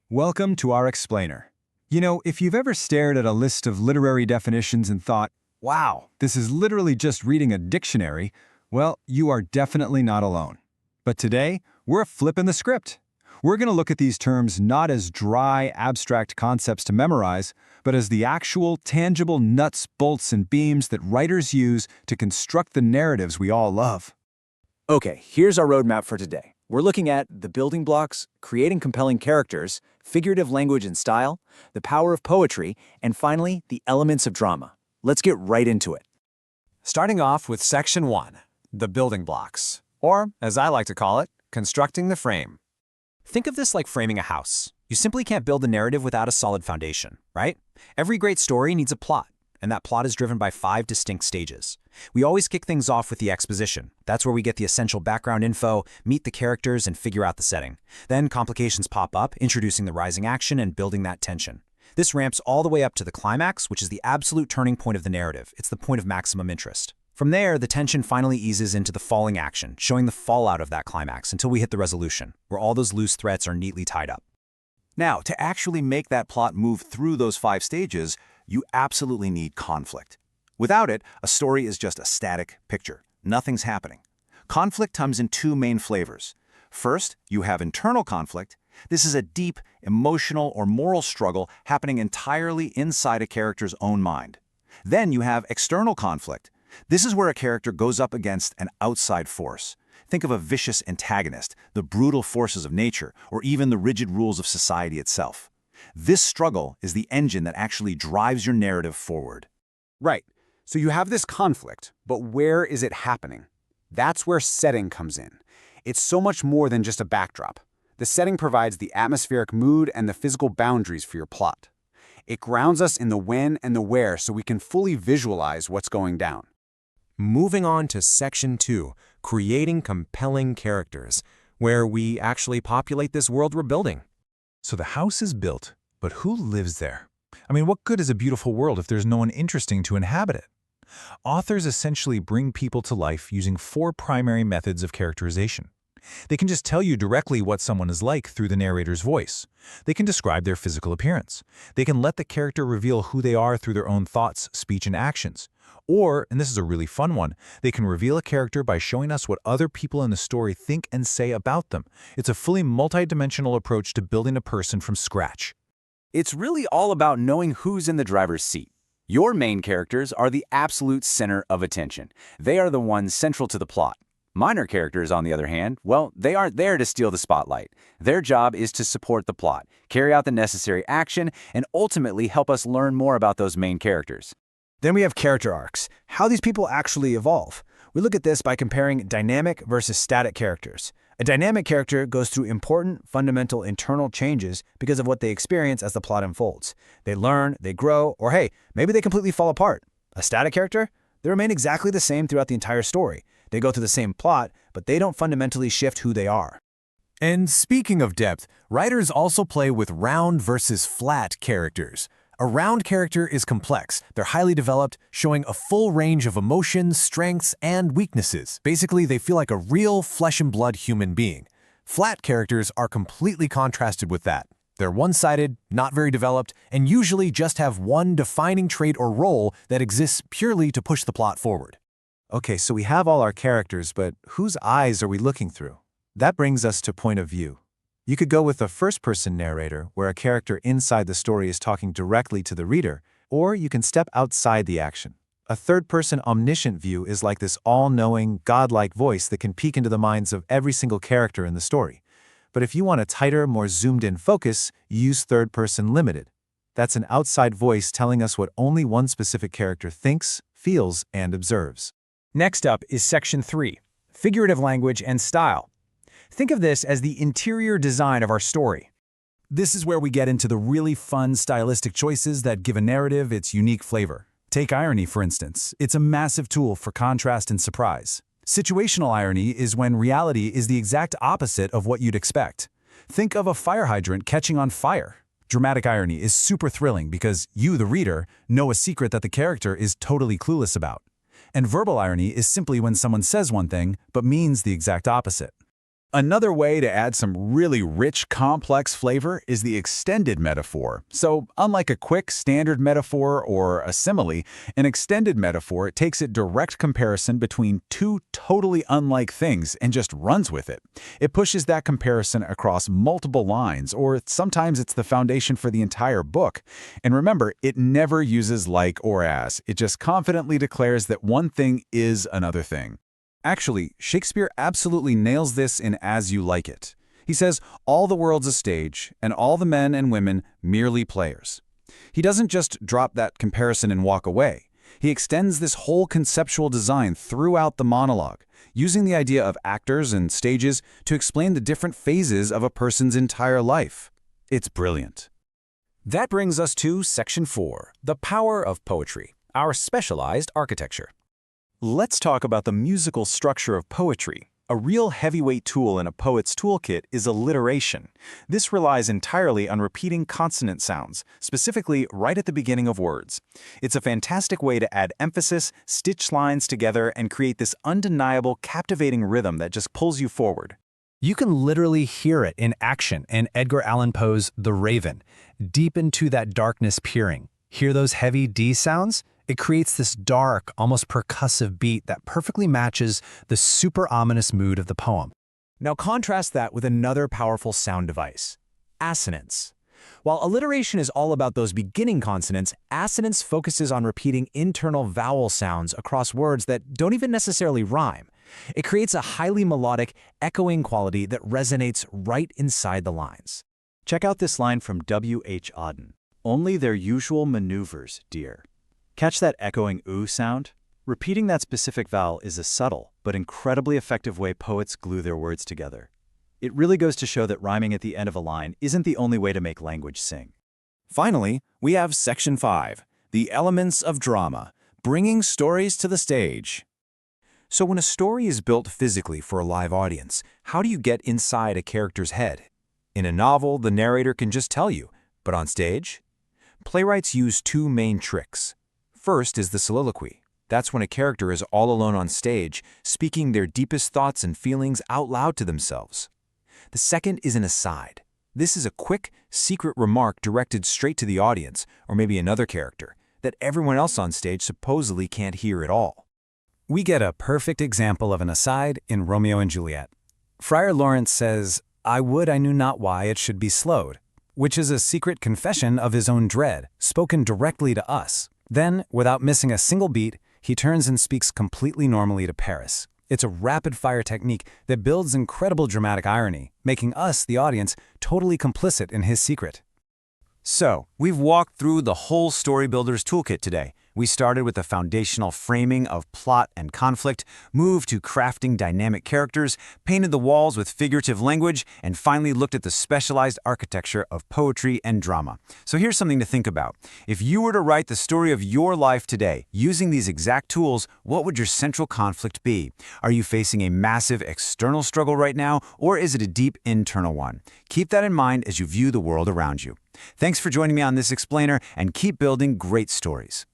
Welcome to our explainer. You know, if you've ever stared at a list of literary definitions and thought, wow, this is literally just reading a dictionary, well, you are definitely not alone. But today, we're flipping the script. We're going to look at these terms not as dry, abstract concepts to memorize, but as the actual, tangible nuts, bolts, and beams that writers use to construct the narratives we all love. Okay, here's our roadmap for today. We're looking at the building blocks, creating compelling characters, figurative language and style, the power of poetry, and finally, the elements of drama. Let's get right into it. Starting off with Section 1, the building blocks, or, as I like to call it, constructing the frame. Think of this like framing a house. You simply can't build a narrative without a solid foundation, right? Every great story needs a plot, and that plot is driven by 5 distinct stages. We always kick things off with the exposition. That's where we get the essential background info, meet the characters, and figure out the setting. Then complications pop up, introducing the rising action and building that tension. This ramps all the way up to the climax, which is the absolute turning point of the narrative. It's the point of maximum interest. From there, the tension finally eases into the falling action, showing the fallout of that climax until we hit the resolution, where all those loose threads are neatly tied up. Now, to actually make that plot move through those 5 stages, you absolutely need conflict. Without it, a story is just a static picture. Nothing's happening. Conflict comes in 2 main flavors. First, you have internal conflict. This is a deep, emotional, or moral struggle happening entirely inside a character's own mind. Then you have external conflict. This is where a character goes up against an outside force. Think of a vicious antagonist, the brutal forces of nature, or even the rigid rules of society itself. This struggle is the engine that actually drives your narrative forward. Right. So you have this conflict, but where is it happening? That's where setting comes in. It's so much more than just a backdrop. The setting provides the atmospheric mood and the physical boundaries for your plot. It grounds us in the when and the where so we can fully visualize what's going down. Moving on to Section 2, creating compelling characters, where we actually populate this world we're building. So the house is built, but who lives there? I mean, what good is a beautiful world if there's no one interesting to inhabit it? Authors essentially bring people to life using 4 primary methods of characterization. They can just tell you directly what someone is like through the narrator's voice. They can describe their physical appearance. They can let the character reveal who they are through their own thoughts, speech, and actions. Or, and this is a really fun one, they can reveal a character by showing us what other people in the story think and say about them. It's a fully multidimensional approach to building a person from scratch. It's really all about knowing who's in the driver's seat. Your main characters are the absolute center of attention. They are the ones central to the plot. Minor characters, on the other hand, well, they aren't there to steal the spotlight. Their job is to support the plot, carry out the necessary action, and ultimately help us learn more about those main characters. Then we have character arcs, how these people actually evolve. We look at this by comparing dynamic versus static characters. A dynamic character goes through important, fundamental internal changes because of what they experience as the plot unfolds. They learn, they grow, or hey, maybe they completely fall apart. A static character? They remain exactly the same throughout the entire story. They go through the same plot, but they don't fundamentally shift who they are. And speaking of depth, writers also play with round versus flat characters. A round character is complex. They're highly developed, showing a full range of emotions, strengths, and weaknesses. Basically, they feel like a real flesh-and-blood human being. Flat characters are completely contrasted with that. They're one-sided, not very developed, and usually just have one defining trait or role that exists purely to push the plot forward. Okay, so we have all our characters, but whose eyes are we looking through? That brings us to point of view. You could go with a first-person narrator, where a character inside the story is talking directly to the reader, or you can step outside the action. A third-person omniscient view is like this all-knowing, godlike voice that can peek into the minds of every single character in the story. But if you want a tighter, more zoomed-in focus, you use third-person limited. That's an outside voice telling us what only one specific character thinks, feels, and observes. Next up is Section 3, figurative language and style. Think of this as the interior design of our story. This is where we get into the really fun stylistic choices that give a narrative its unique flavor. Take irony, for instance. It's a massive tool for contrast and surprise. Situational irony is when reality is the exact opposite of what you'd expect. Think of a fire hydrant catching on fire. Dramatic irony is super thrilling because you, the reader, know a secret that the character is totally clueless about. And verbal irony is simply when someone says one thing but means the exact opposite. Another way to add some really rich, complex flavor is the extended metaphor. So, unlike a quick, standard metaphor or a simile, an extended metaphor takes a direct comparison between two totally unlike things and just runs with it. It pushes that comparison across multiple lines, or sometimes it's the foundation for the entire book. And remember, it never uses like or as. It just confidently declares that one thing is another thing. Actually, Shakespeare absolutely nails this in As You Like It. He says, all the world's a stage, and all the men and women merely players. He doesn't just drop that comparison and walk away. He extends this whole conceptual design throughout the monologue, using the idea of actors and stages to explain the different phases of a person's entire life. It's brilliant. That brings us to Section 4, the power of poetry, our specialized architecture. Let's talk about the musical structure of poetry. A real heavyweight tool in a poet's toolkit is alliteration. This relies entirely on repeating consonant sounds, specifically right at the beginning of words. It's a fantastic way to add emphasis, stitch lines together, and create this undeniable, captivating rhythm that just pulls you forward. You can literally hear it in action in Edgar Allan Poe's The Raven. Deep into that darkness peering. Hear those heavy D sounds? It creates this dark, almost percussive beat that perfectly matches the super ominous mood of the poem. Now contrast that with another powerful sound device, assonance. While alliteration is all about those beginning consonants, assonance focuses on repeating internal vowel sounds across words that don't even necessarily rhyme. It creates a highly melodic, echoing quality that resonates right inside the lines. Check out this line from W.H. Auden. Only their usual maneuvers, dear. Catch that echoing ooh sound? Repeating that specific vowel is a subtle but incredibly effective way poets glue their words together. It really goes to show that rhyming at the end of a line isn't the only way to make language sing. Finally, we have Section 5, the elements of drama, bringing stories to the stage. So when a story is built physically for a live audience, how do you get inside a character's head? In a novel, the narrator can just tell you, but on stage? Playwrights use two main tricks. First is the soliloquy. That's when a character is all alone on stage, speaking their deepest thoughts and feelings out loud to themselves. The second is an aside. This is a quick, secret remark directed straight to the audience, or maybe another character, that everyone else on stage supposedly can't hear at all. We get a perfect example of an aside in Romeo and Juliet. Friar Lawrence says, "I would I knew not why it should be slowed," which is a secret confession of his own dread, spoken directly to us. Then, without missing a single beat, he turns and speaks completely normally to Paris. It's a rapid-fire technique that builds incredible dramatic irony, making us, the audience, totally complicit in his secret. So, we've walked through the whole Storybuilder's toolkit today. We started with the foundational framing of plot and conflict, moved to crafting dynamic characters, painted the walls with figurative language, and finally looked at the specialized architecture of poetry and drama. So here's something to think about. If you were to write the story of your life today, using these exact tools, what would your central conflict be? Are you facing a massive external struggle right now, or is it a deep internal one? Keep that in mind as you view the world around you. Thanks for joining me on this explainer, and keep building great stories.